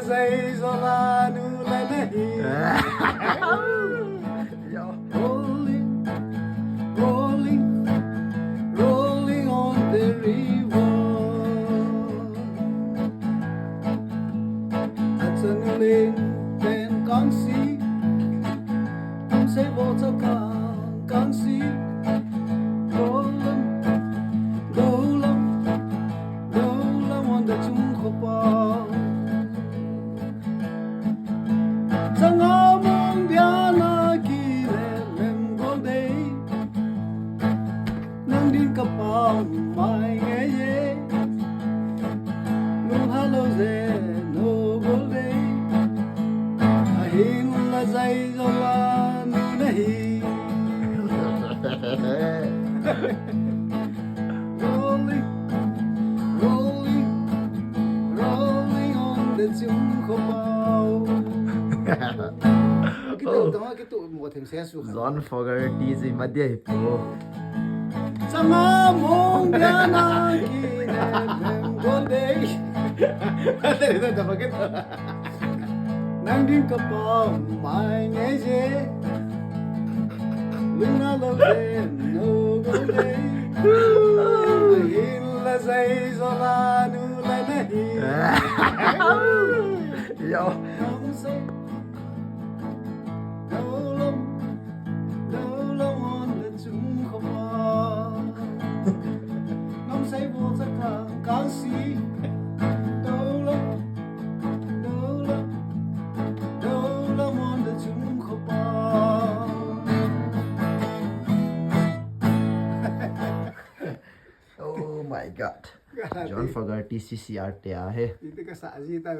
zay zolanu la nahi. Rolling, rolling, rolling on the river. That's a new lane, then can't see. Không say vô cho can't see. Rolling, rolling, rolling on the chung khopao. Sang among biana kile lem golde. Nang din kapao mai nghe ye. Nung halo ze no golde. Ahin la zay zola nu nahi. Rolling, rolling, rolling on the chung khopao. Kita một thêm xe xuống. John Fogerty ji madhya hippo. Sama mong biana kine lem golde. Tadi tu dapat kita. Nang din kapao mai nghe je. Luna lo ze no golde. Ahin la zay zola nu la nahi. Yo. Không say. Dolong, dolong on the chung khopao. Không say vô sắc thang can't see. Dolong, dolong, dolong on the chung khopao. Oh my god. John Fogerty CCR te ahe. Itu ka sa gì ta